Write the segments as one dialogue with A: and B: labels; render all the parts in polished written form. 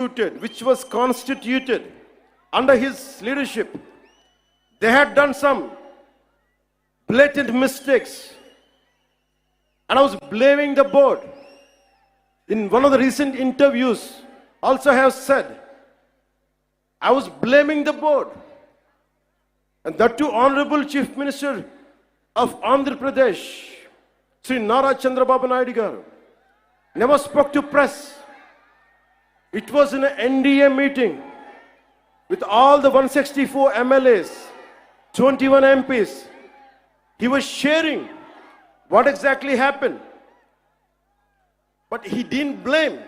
A: which was constituted under his leadership, they had done some blatant mistakes. And I was blaming the board. In one of the recent interviews, also have said, I was blaming the board. And that too, Honorable Chief Minister of Andhra Pradesh, Sri Nara Chandrababu Naidu garu, never spoke to press. It was in an NDA meeting with all the 164 MLAs, 21 MPs. He was sharing what exactly happened. But he didn't blame.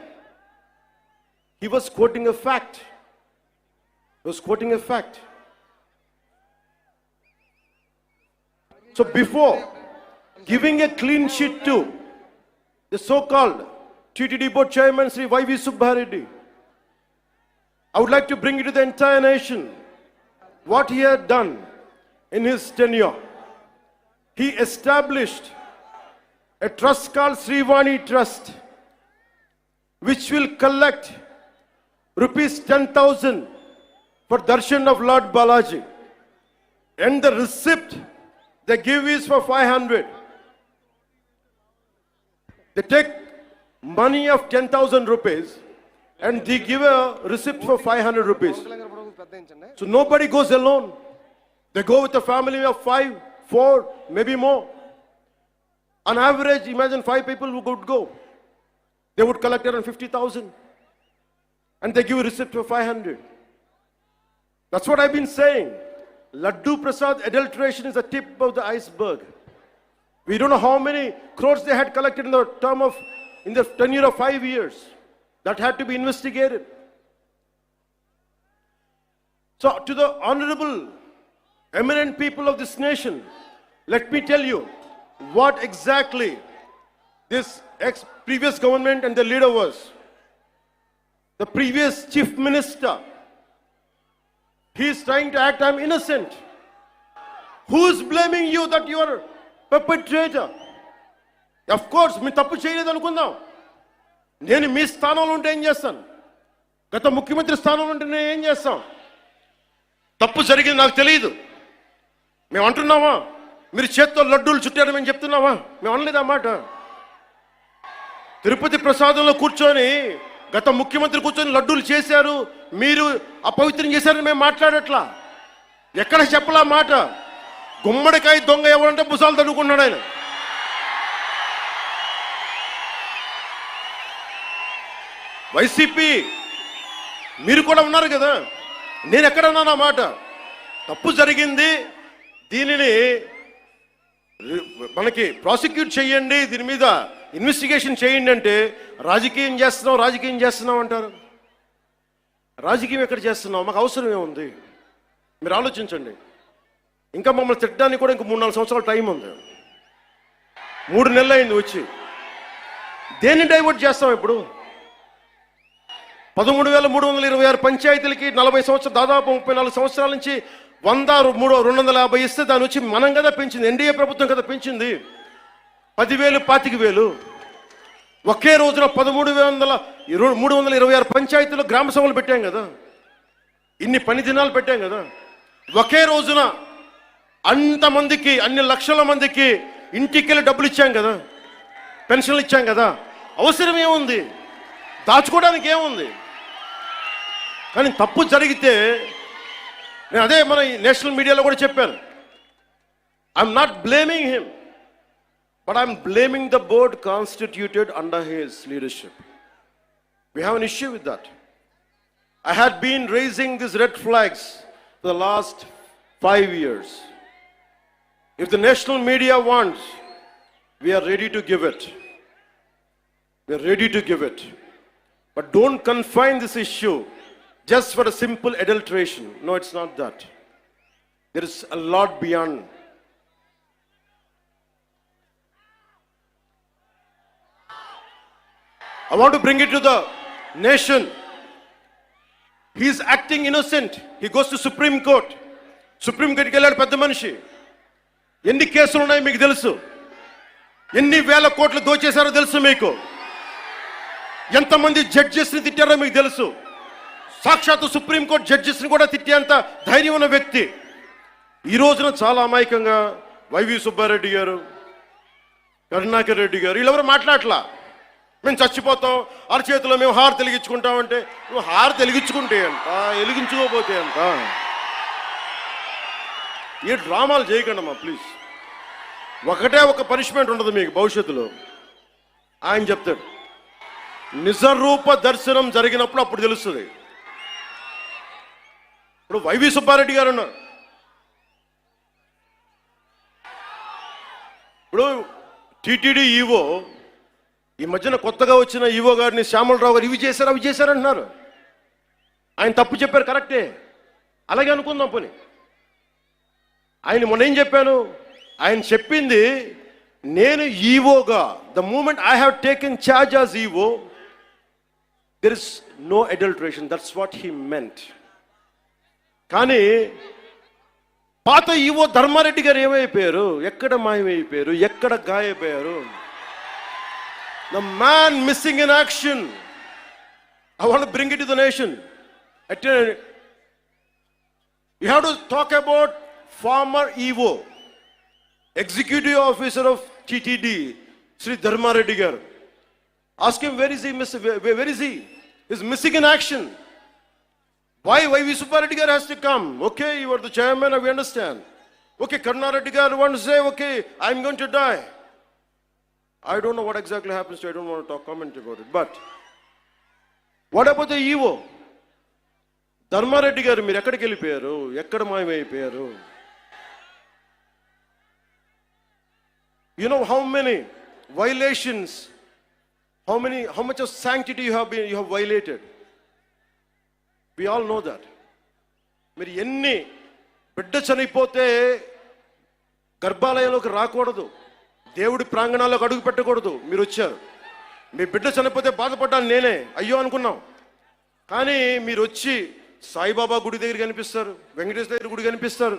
A: He was quoting a fact. He was quoting a fact. So before giving a clean sheet to the so-called TTD board chairman, Sri Y.V. Subbareddy, I would like to bring it to the entire nation what he had done in his tenure. He established a trust called Srivani Trust, which will collect rupees 10,000 for darshan of Lord Balaji. And the receipt they give is for 500. They take money of 10,000 rupees and they give a receipt for 500 rupees. So nobody goes alone. They go with a family of 5, 4, maybe more. On average, imagine 5 people who would go. They would collect around 50,000. And they give a receipt for 500. That's what I've been saying. Laddu Prasad adulteration is the tip of the iceberg. We don't know how many crores they had collected in the tenure of 5 years. That had to be investigated. So to the honorable, eminent people of this nation, let me tell you what exactly this previous government and the leader was. The previous chief minister, he is trying to act, I'm innocent. Who is blaming you that you are a perpetrator? Of course, me tappu cheyaledu anukundam. Nenu mee sthanamlo unte em chestanu? Gata mukhyamantri sthanamlo unte nenu em chestam? Tappu jarigindi naaku teliyadu. Mem antunnama? Meer chetto laddulu chuttaru mem cheptunnama? Mem analedu aa maata. Tirupati ప్రసాదంలో కూర్చొని గత ముఖ్యమంత్రి కూర్చొని లడ్డూలు చేశారు, మీరు అపవిత్రం చేశారని మేము మాట్లాడట్లా. ఎక్కడ చెప్పలా మాట. గుమ్మడికాయ దొంగ ఎవరంటే భుజాలు తడుకున్నాడు ఆయన. వైసీపీ మీరు కూడా ఉన్నారు కదా, నేను ఎక్కడ ఉన్నాను మాట. తప్పు జరిగింది, దీనిని మనకి ప్రాసిక్యూట్ చేయండి, దీని మీద ఇన్వెస్టిగేషన్ చేయండి అంటే రాజకీయం చేస్తున్నాం అంటారు. రాజకీయం ఎక్కడ చేస్తున్నాం? మాకు అవసరం ఏముంది? మీరు ఆలోచించండి. ఇంకా మమ్మల్ని తిట్టడానికి కూడా ఇంకా 3-4 సంవత్సరాల టైం ఉంది. 3 నెలలు అయింది వచ్చి. దేన్ని డైవర్ట్ చేస్తాం ఇప్పుడు? 13,326 పంచాయతీలకి 40 సంవత్సరాలు, దాదాపు 34 సంవత్సరాల నుంచి 100, 250 ఇస్తే దాని వచ్చి మనం కదా పెంచింది, ఎన్డీఏ ప్రభుత్వం కదా పెంచింది. 10,000, 25,000. ఒకే రోజున 13,326 పంచాయతీలో గ్రామ సభలు పెట్టాం కదా, ఇన్ని పని దినాలు పెట్టాం కదా. ఒకే రోజున అంతమందికి, అన్ని లక్షల మందికి ఇంటికెళ్ళి డబ్బులు ఇచ్చాం కదా, పెన్షన్లు ఇచ్చాం కదా. అవసరం ఏముంది? దాచుకోవడానికి ఏముంది? కానీ తప్పు జరిగితే నేను అదే మన నేషనల్ మీడియాలో కూడా చెప్పాను. I'm not blaming him, but I'm blaming the board constituted under his leadership. We have an issue with that. I had been raising these red flags for the last 5 years. If the national media wants, we are ready to give it. We are ready to give it. But don't confine this issue just for a simple adulteration. No, it's not that. There is a lot beyond. I want to bring it to the nation. He is acting innocent. He goes to Supreme Court. Supreme Court ki velladu pedda manishi. Enni kesulu unnayo meeku telusu. Enni vela కోట్లు దోచేశారో తెలుసు మీకు. ఎంతమంది జడ్జెస్ని తిట్టారో మీకు తెలుసు. సాక్షాత్తు supreme court జడ్జెస్ని కూడా తిట్టేంత ధైర్యం ఉన్న వ్యక్తి ఈ రోజున చాలా అమాయకంగా వైవి సుబ్బారెడ్డి గారు, కరుణాకర్ రెడ్డి గారు వీళ్ళెవరు మాట్లాడలా. మేము చచ్చిపోతాం, అరచేతిలో మేము హారు వెలిగించుకుంటామంటే నువ్వు హారు వెలిగించుకుంటే అంట, వెలిగించుకోపోతే అంట. ఏ డ్రామాలు చేయకండి అమ్మా ప్లీజ్. ఒకటే ఒక పనిష్మెంట్ ఉండదు మీకు భవిష్యత్తులో. ఆయన చెప్తాడు నిజరూప దర్శనం జరిగినప్పుడు అప్పుడు తెలుస్తుంది. ఇప్పుడు వైవి సుబ్బారెడ్డి గారు ఉన్నారు. ఇప్పుడు టీటీడీ ఈవో ఈ మధ్యన కొత్తగా వచ్చిన ఈవో గారిని శ్యామలరావు గారు ఇవి చేశారు అవి చేశారంటున్నారు. ఆయన తప్పు చెప్పారు, కరెక్టే, అలాగే అనుకుందాం పోనీ. ఆయన మొన్న ఏం చెప్పాను, ఆయన చెప్పింది నేను ఈవోగా the moment I have taken charge as EO there is no adulteration, that's what he meant. కానీ పాత ఈవో ధర్మారెడ్డి గారు ఏమైపోయారు, ఎక్కడ మాయమైపోయారు, ఎక్కడ గాయపోయారు? The man missing in action. I want to bring it to the nation. You have to talk about former EO, executive officer of TTD Shri Dharma Reddy గారు. Ask him where is he where is he is missing in action. Why V. Subbareddy Garu has to come? Okay, you are the chairman, we understand. Okay, Karnareddy Garu wants to say, okay, I'm going to die. I don't know what exactly happens to, I don't want to comment about it. But, what about the EVO? Dharmareddy Garu, మీరు ఎక్కడికి వెళ్ళిపోయారు, ఎక్కడ మాయమైపోయారు? You know how many violations, how much of sanctity you have violated? We all know that. మీరు ఎన్ని బిడ్డ చనిపోతే గర్భాలయంలోకి రాకూడదు, దేవుడి ప్రాంగణాల్లోకి అడుగు పెట్టకూడదు. మీరు వచ్చారు, మీ బిడ్డ చనిపోతే బాధపడ్డాను నేనే, అయ్యో అనుకున్నాం. కానీ మీరు వచ్చి సాయిబాబా గుడి దగ్గర కనిపిస్తారు, వెంకటేశ్వర దగ్గర గుడి కనిపిస్తారు.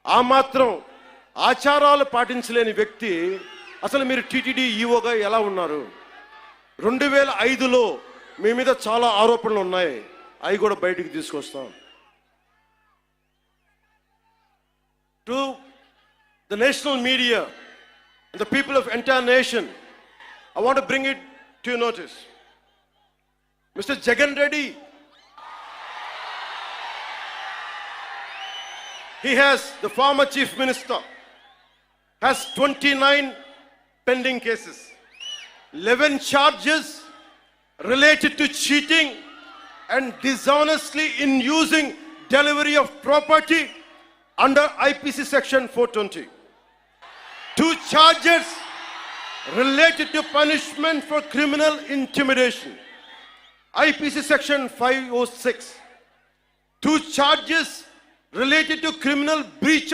A: ఆ మాత్రం ఆచారాలు పాటించలేని వ్యక్తి అసలు మీరు టీటీడీ ఈవోగా ఎలా ఉన్నారు? 2005లో మీ మీద చాలా ఆరోపణలు ఉన్నాయి, అవి కూడా బయటికి తీసుకొస్తాం. To the national media and the people of entire nation, I want to bring it to your notice. Mister Jagan Reddy, he has, the former chief minister has 29 pending cases, 11 charges related to cheating and dishonestly in using delivery of property under IPC section 420. 2 charges related to punishment for criminal intimidation, IPC section 506. 2 charges related to criminal breach of